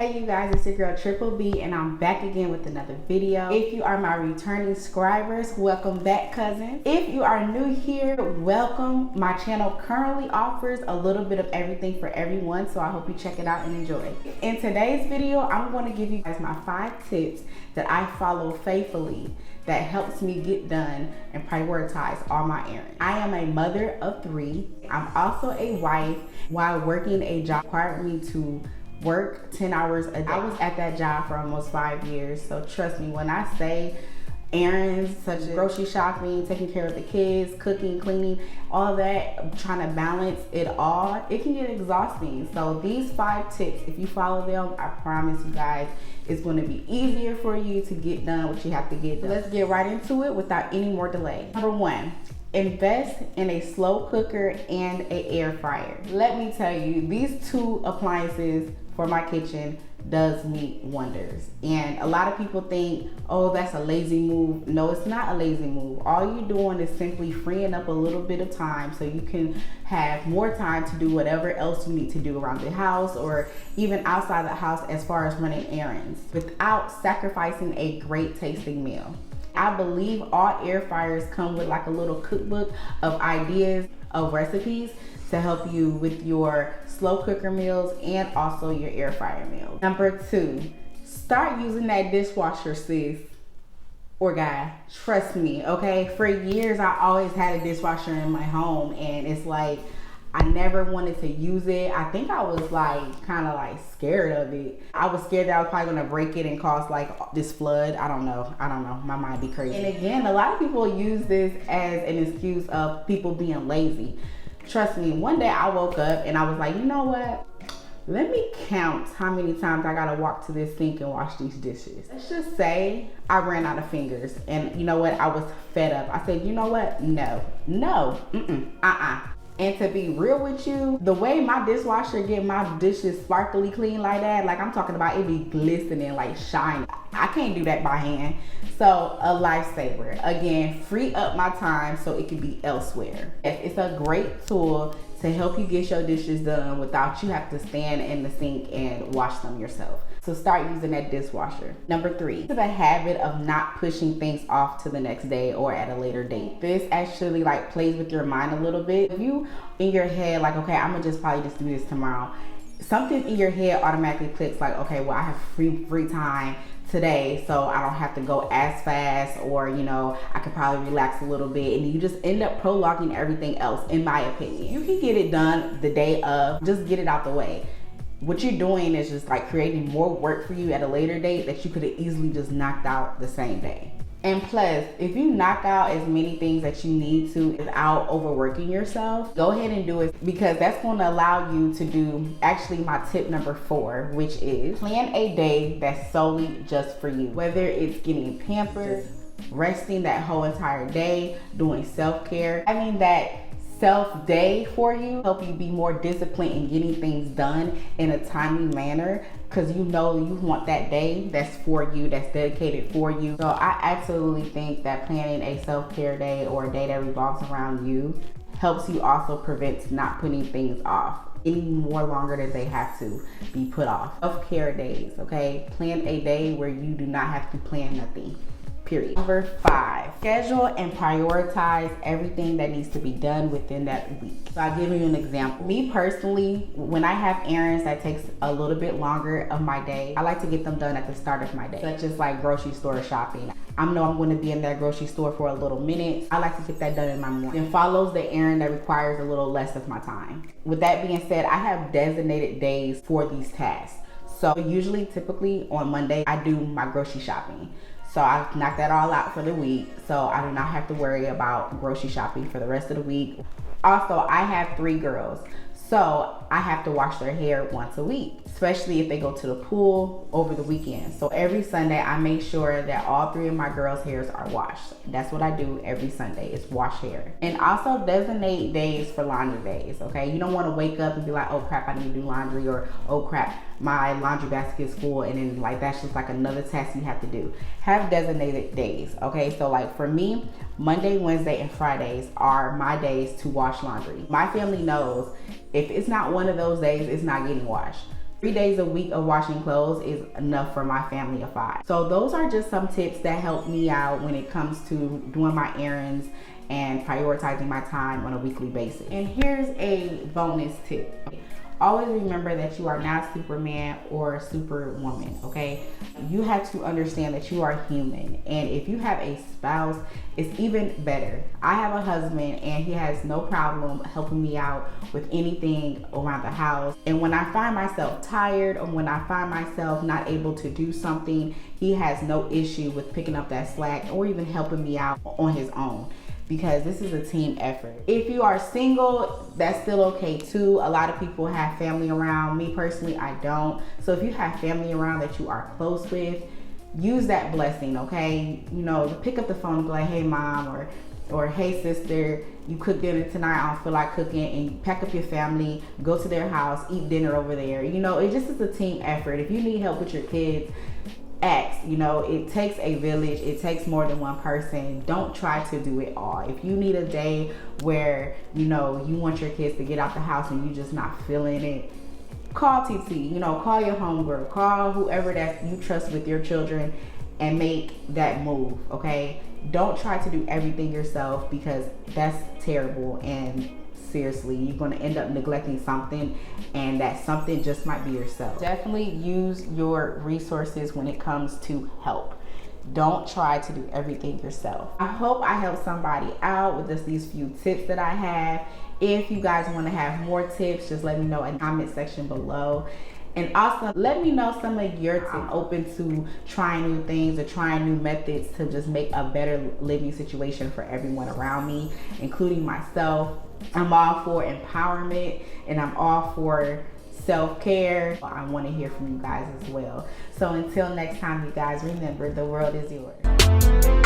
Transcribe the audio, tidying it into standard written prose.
Hey you guys, it's your girl Triple B and I'm back again with another video. If you are my returning subscribers, welcome back cousin. If you are new here, welcome. My channel currently offers a little bit of everything for everyone, so I hope you check it out and enjoy. In today's video, I'm going to give you guys my 5 tips that I follow faithfully that helps me get done and prioritize all my errands. I am a mother of 3. I'm also a wife. While working a job required me to work 10 hours a day. I was at that job for almost 5 years, so trust me when I say errands such as grocery shopping, taking care of the kids, cooking, cleaning, all that, trying to balance it all, it can get exhausting. So these 5 tips, if you follow them, I promise you guys it's going to be easier for you to get done what you have to get done. Let's get right into it without any more delay. Number 1, invest in a slow cooker and an air fryer. Let me tell you, these 2 appliances for my kitchen does me wonders. And a lot of people think, oh, that's a lazy move. No, it's not a lazy move. All you're doing is simply freeing up a little bit of time so you can have more time to do whatever else you need to do around the house or even outside the house as far as running errands without sacrificing a great tasting meal. I believe all air fryers come with like a little cookbook of ideas of recipes to help you with your slow cooker meals and also your air fryer meals. Number 2, start using that dishwasher, sis or guy. Trust me, okay? For years, I always had a dishwasher in my home and it's like, I never wanted to use it. I think I was like kind of like scared of it. I was scared that I was probably gonna break it and cause like this flood. I don't know. My mind be crazy. And again, a lot of people use this as an excuse of people being lazy. Trust me, one day I woke up and I was like, you know what? Let me count how many times I gotta walk to this sink and wash these dishes. Let's just say I ran out of fingers and you know what? I was fed up. I said, you know what? No, And to be real with you, the way my dishwasher get my dishes sparkly clean like that, like I'm talking about it be glistening, like shiny. I can't do that by hand. So a lifesaver. Again, free up my time so it can be elsewhere. It's a great tool to help you get your dishes done without you have to stand in the sink and wash them yourself. So start using that dishwasher. Number 3, the habit of not pushing things off to the next day or at a later date. This actually like plays with your mind a little bit. If you in your head like, okay, I'm gonna probably just do this tomorrow, something in your head automatically clicks like, okay, well I have free time today, so I don't have to go as fast, or you know, I could probably relax a little bit, and you just end up prolonging everything else. In my opinion, you can get it done the day of, just get it out the way. What you're doing is just like creating more work for you at a later date that you could have easily just knocked out the same day. And plus, if you knock out as many things that you need to without overworking yourself, go ahead and do it, because that's going to allow you to do actually my tip number 4, which is plan a day that's solely just for you. Whether it's getting pampered, resting that whole entire day, doing self-care, having that self-day for you, help you be more disciplined in getting things done in a timely manner, because you know you want that day that's for you, that's dedicated for you. So I absolutely think that planning a self-care day or a day that revolves around you helps you also prevent not putting things off any more longer than they have to be put off. Self-care days, okay? Plan a day where you do not have to plan nothing. Period. Number 5, schedule and prioritize everything that needs to be done within that week. So I'll give you an example. Me personally, when I have errands that takes a little bit longer of my day, I like to get them done at the start of my day, such as like grocery store shopping. I know I'm going to be in that grocery store for a little minute. I like to get that done in my morning. Then follows the errand that requires a little less of my time. With that being said, I have designated days for these tasks. So usually, typically on Monday, I do my grocery shopping. So I knock that all out for the week, so I do not have to worry about grocery shopping for the rest of the week. Also, I have 3 girls, so I have to wash their hair once a week, especially if they go to the pool over the weekend. So every Sunday, I make sure that all 3 of my girls' hairs are washed. That's what I do every Sunday, is wash hair. And also designate days for laundry days, okay? You don't want to wake up and be like, oh crap, I need to do laundry, or oh crap, my laundry basket is full, and then like that's just like another task you have to do. Have designated days, okay? So like for me, Monday, Wednesday, and Fridays are my days to wash laundry. My family knows if it's not one of those days, it's not getting washed. 3 days a week of washing clothes is enough for my family of 5. So those are just some tips that help me out when it comes to doing my errands and prioritizing my time on a weekly basis. And here's a bonus tip. Always remember that you are not Superman or Superwoman, okay? You have to understand that you are human. And if you have a spouse, it's even better. I have a husband and he has no problem helping me out with anything around the house. And when I find myself tired or when I find myself not able to do something, he has no issue with picking up that slack or even helping me out on his own, because this is a team effort. If you are single, that's still okay too. A lot of people have family around. Me personally, I don't. So if you have family around that you are close with, use that blessing, okay? You know, pick up the phone and be like, hey mom, or hey sister, you cook dinner tonight, I don't feel like cooking, and pack up your family, go to their house, eat dinner over there. You know, it just is a team effort. If you need help with your kids, ask. You know, it takes a village. It takes more than one person. Don't try to do it all. If you need a day where, you know, you want your kids to get out the house and you just not feeling it, call TT, you know, call your homegirl, call whoever that you trust with your children and make that move, okay? Don't try to do everything yourself, because that's terrible, and seriously, you're going to end up neglecting something, and that something just might be yourself. Definitely use your resources when it comes to help. Don't try to do everything yourself. I hope I helped somebody out with just these few tips that I have. If you guys want to have more tips, just let me know in the comment section below. And also let me know some of your tips. I'm open to trying new things or trying new methods to just make a better living situation for everyone around me, including myself. I'm all for empowerment and I'm all for self-care. I want to hear from you guys as well. So until next time, you guys, remember, the world is yours.